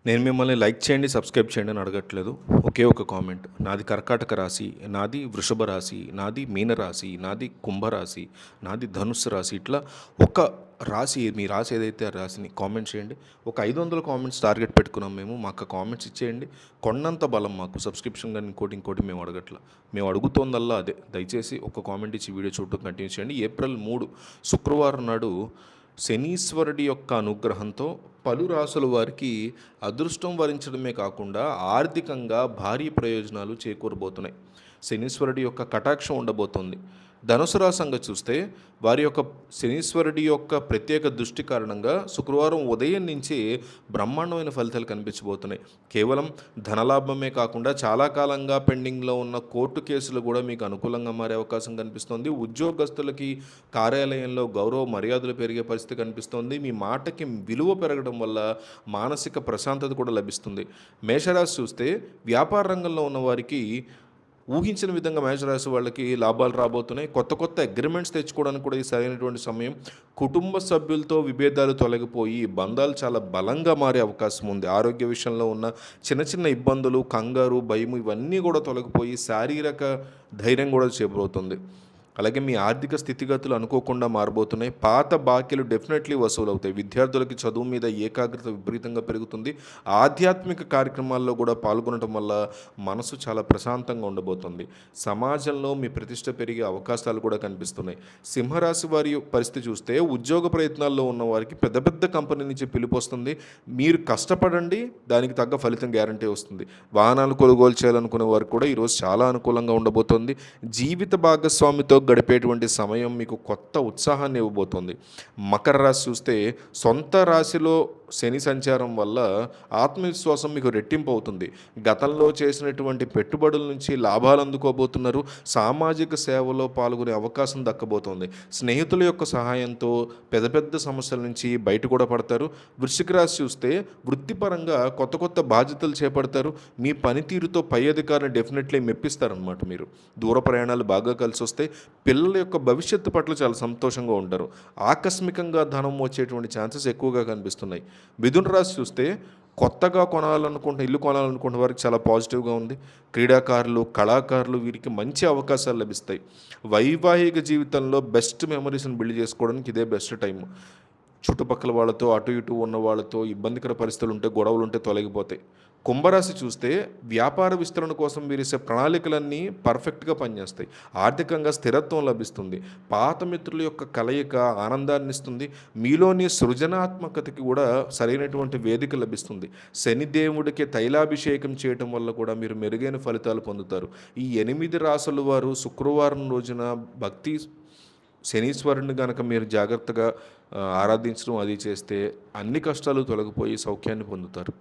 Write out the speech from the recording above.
నేను మిమ్మల్ని లైక్ చేయండి, సబ్స్క్రైబ్ చేయండి అని అడగట్లేదు. ఒకే ఒక కామెంట్. నాది కర్కాటక రాశి, నాది వృషభ రాశి, నాది మీన రాశి, నాది కుంభరాశి, నాది ధనుస్సు రాశి. ఇట్లా ఒక రాశి, మీ రాశి ఏదైతే ఆ రాశిని కామెంట్ చేయండి. ఒక 500 కామెంట్స్ టార్గెట్ పెట్టుకున్నాం మేము. మాకు కామెంట్స్ ఇచ్చేయండి. కొండంత బలం మాకు. సబ్స్క్రిప్షన్ కానీ ఇంకోటి మేము అడగట్లా. మేము అడుగుతోందల్లా అదే. దయచేసి ఒక కామెంట్ ఇచ్చి వీడియో చూడటం కంటిన్యూ చేయండి. ఏప్రిల్ 3 శుక్రవారం నాడు శనీశ్వరుడి యొక్క అనుగ్రహంతో పలు రాసుల వారికి అదృష్టం వరించడమే కాకుండా ఆర్థికంగా భారీ ప్రయోజనాలు చేకూరబోతున్నాయి. శనీశ్వరుడి యొక్క కటాక్షం ఉండబోతోంది. ధనుసు రాశి సంగతి చూస్తే వారి యొక్క శనీశ్వరుడి యొక్క ప్రత్యేక దృష్టి కారణంగా శుక్రవారం ఉదయం నుంచి బ్రహ్మాండమైన ఫలితాలు కనిపించబోతున్నాయి. కేవలం ధనలాభమే కాకుండా చాలా కాలంగా పెండింగ్లో ఉన్న కోర్టు కేసులు కూడా మీకు అనుకూలంగా మారే అవకాశం కనిపిస్తోంది. ఉద్యోగస్తులకి కార్యాలయంలో గౌరవ మర్యాదలు పెరిగే పరిస్థితి కనిపిస్తోంది. మీ మాటకి విలువ పెరగడం వల్ల మానసిక ప్రశాంతత కూడా లభిస్తుంది. మేషరాశి చూస్తే వ్యాపార రంగంలో ఉన్న వారికి ఊహించిన విధంగా మేషరాశి వాళ్ళకి లాభాలు రాబోతున్నాయి. కొత్త అగ్రిమెంట్స్ తెచ్చుకోవడానికి కూడా ఇది సరైనటువంటి సమయం. కుటుంబ సభ్యులతో విభేదాలు తొలగిపోయి బంధాలు చాలా బలంగా మారే అవకాశం ఉంది. ఆరోగ్య విషయంలో ఉన్న చిన్న ఇబ్బందులు, కంగారు, భయం ఇవన్నీ కూడా తొలగిపోయి శారీరక ధైర్యం కూడా చేపడుతుంది. అలాగే మీ ఆర్థిక స్థితిగతులు అనుకోకుండా మారబోతున్నాయి. పాత బాకీలు డెఫినెట్లీ వసూలు అవుతాయి. విద్యార్థులకి చదువు మీద ఏకాగ్రత విపరీతంగా పెరుగుతుంది. ఆధ్యాత్మిక కార్యక్రమాల్లో కూడా పాల్గొనడం వల్ల మనసు చాలా ప్రశాంతంగా ఉండబోతుంది. సమాజంలో మీ ప్రతిష్ట పెరిగే అవకాశాలు కూడా కనిపిస్తున్నాయి. సింహరాశి వారి పరిస్థితి చూస్తే ఉద్యోగ ప్రయత్నాల్లో ఉన్న వారికి పెద్ద కంపెనీ నుంచి పిలుపు వస్తుంది. మీరు కష్టపడండి, దానికి తగ్గ ఫలితం గ్యారంటీ వస్తుంది. వాహనాలు కొనుగోలు చేయాలనుకునే వారికి కూడా ఈరోజు చాలా అనుకూలంగా ఉండబోతోంది. జీవిత భాగస్వామితో గడిపేటువంటి సమయం మీకు కొత్త ఉత్సాహాన్ని ఇవ్వబోతోంది. మకర రాశి చూస్తే సొంత రాశిలో శని సంచారం వల్ల ఆత్మవిశ్వాసం మీకు రెట్టింపు అవుతుంది. గతంలో చేసినటువంటి పెట్టుబడుల నుంచి లాభాలు అందుకోబోతున్నారు. సామాజిక సేవలో పాల్గొనే అవకాశం దక్కబోతోంది. స్నేహితుల యొక్క సహాయంతో పెద్ద సమస్యల నుంచి బయట కూడా పడతారు. వృశ్చిక రాశి చూస్తే వృత్తిపరంగా కొత్త బాధ్యతలు చేపడతారు. మీ పనితీరుతో పై అధికారిని డెఫినెట్లీ మెప్పిస్తారనమాట. మీరు దూర ప్రయాణాలు బాగా కలిసి వస్తే పిల్లల యొక్క భవిష్యత్తు పట్ల చాలా సంతోషంగా ఉంటారు. ఆకస్మికంగా ధనం వచ్చేటువంటి ఛాన్సెస్ ఎక్కువగా కనిపిస్తున్నాయి. మిథున రాశి చూస్తే కొత్తగా ఇల్లు కొనాలనుకుంటే వారికి చాలా పాజిటివ్గా ఉంది. క్రీడాకారులు, కళాకారులు వీరికి మంచి అవకాశాలు లభిస్తాయి. వైవాహిక జీవితంలో బెస్ట్ మెమరీస్ని బిల్డ్ చేసుకోవడానికి ఇదే బెస్ట్ టైం. చుట్టుపక్కల వాళ్ళతో అటు ఇటు ఉన్న వాళ్ళతో ఇబ్బందికర పరిస్థితులు ఉంటే, గొడవలు ఉంటే తొలగిపోతాయి. కుంభరాశి చూస్తే వ్యాపార విస్తరణ కోసం వీరిసే ప్రణాళికలన్నీ పర్ఫెక్ట్గా పనిచేస్తాయి. ఆర్థికంగా స్థిరత్వం లభిస్తుంది. పాత మిత్రుల యొక్క కలయిక ఆనందాన్ని ఇస్తుంది. మీలోని సృజనాత్మకతకి కూడా సరైనటువంటి వేదిక లభిస్తుంది. శనిదేవుడికి తైలాభిషేకం చేయటం వల్ల కూడా మీరు మెరుగైన ఫలితాలు పొందుతారు. ఈ 8 రాసుల వారు శుక్రవారం రోజున భక్తి శనీశ్వరుని కనుక మీరు జాగ్రత్తగా ఆరాధించడం అది చేస్తే అన్ని కష్టాలు తొలగిపోయి సౌఖ్యాన్ని పొందుతారు.